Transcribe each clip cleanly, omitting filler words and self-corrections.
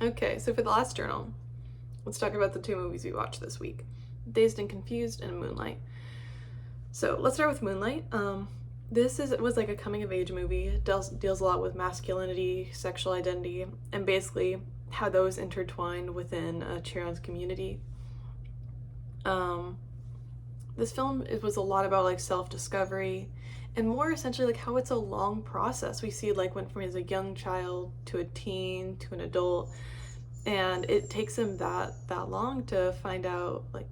Okay, so for the last journal, let's talk about the two movies we watched this week, Dazed and Confused and Moonlight. So let's start with Moonlight. Was like a coming of age movie. It deals a lot with masculinity, sexual identity, and basically how those intertwined within a trans community. This film, it was a lot about like self-discovery and more essentially like how it's a long process. We see like went from as a young child to a teen to an adult, and it takes him that long to find out like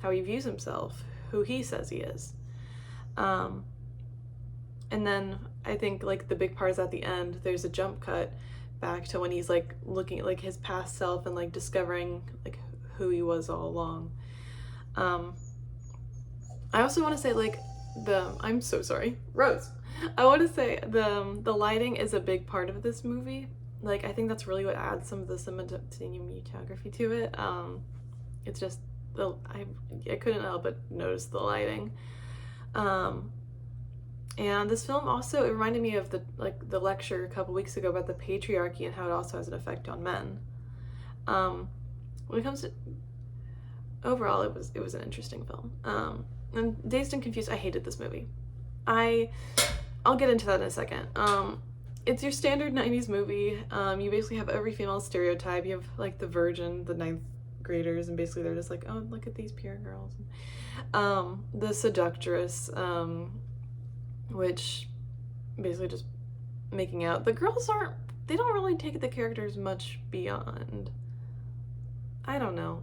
how he views himself, who he says he is. And then I think like the big part is at the end, there's a jump cut back to when he's like looking at like his past self and like discovering like who he was all along. I also want to say like I'm so sorry, Rose. I want to say the lighting is a big part of this movie. Like I think that's really what adds some of the cinematography to it. It's just I couldn't help but notice the lighting. And this film also, it reminded me of the lecture a couple weeks ago about the patriarchy and how it also has an effect on men. When it comes to overall, it was an interesting film. And Dazed and Confused, I hated this movie. I'll get into that in a second. It's your standard 90s movie. You basically have every female stereotype. You have like the virgin, the ninth graders, and basically they're just like, oh, look at these pure girls. The seductress, which basically just making out. The girls they don't really take the characters much beyond. I don't know.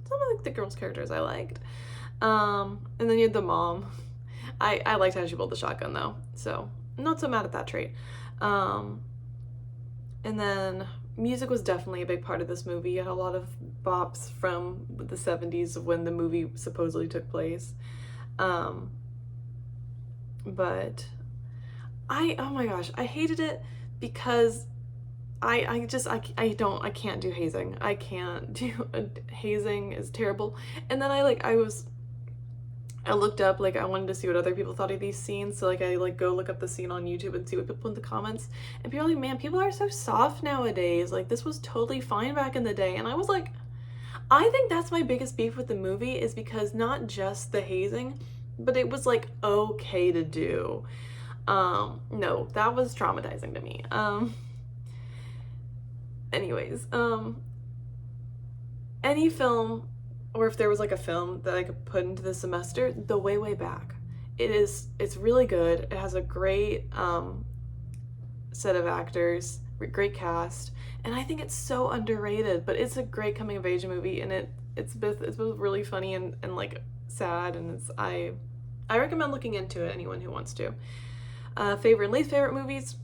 Some of the girls' characters I liked. And then you had the mom. I liked how she pulled the shotgun though, so I'm not so mad at that trait. And then music was definitely a big part of this movie. You had a lot of bops from the 70s when the movie supposedly took place. But oh my gosh, I hated it because I can't do hazing. I can't do hazing is terrible. And then I looked up, like I wanted to see what other people thought of these scenes, so like I go look up the scene on YouTube and see what people in the comments, and people are like, man, people are so soft nowadays, like this was totally fine back in the day. And I was like, I think that's my biggest beef with the movie, is because not just the hazing, but it was like okay to do. No, that was traumatizing to me. Anyways, any film, or if there was like a film that I could put into the semester, The Way Back. It's really good. It has a great set of actors, great cast, and I think it's so underrated, but it's a great coming of age movie, and it's both really funny and like sad, and I recommend looking into it, anyone who wants to. Favorite and least favorite movies?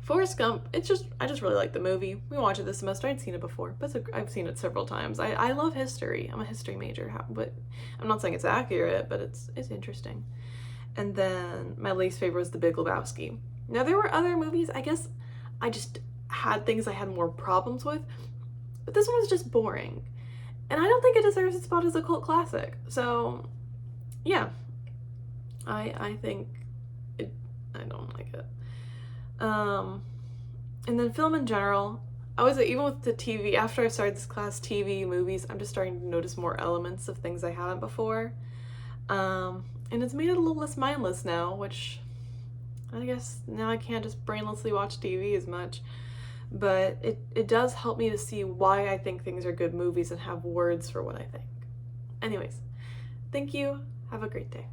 Forrest Gump, I just really like the movie. We watched it this semester. I'd seen it before, but I've seen it several times. I love history. I'm a history major, but I'm not saying it's accurate, but it's interesting. And then my least favorite was The Big Lebowski. Now there were other movies, I guess I just had things I had more problems with, but this one was just boring. And I don't think it deserves its spot as a cult classic. So yeah, I think I don't like it. And then film in general, even with the TV, after I started this class, TV, movies, I'm just starting to notice more elements of things I hadn't before. And it's made it a little less mindless now, which I guess now I can't just brainlessly watch TV as much. But it does help me to see why I think things are good movies and have words for what I think. Anyways, thank you. Have a great day.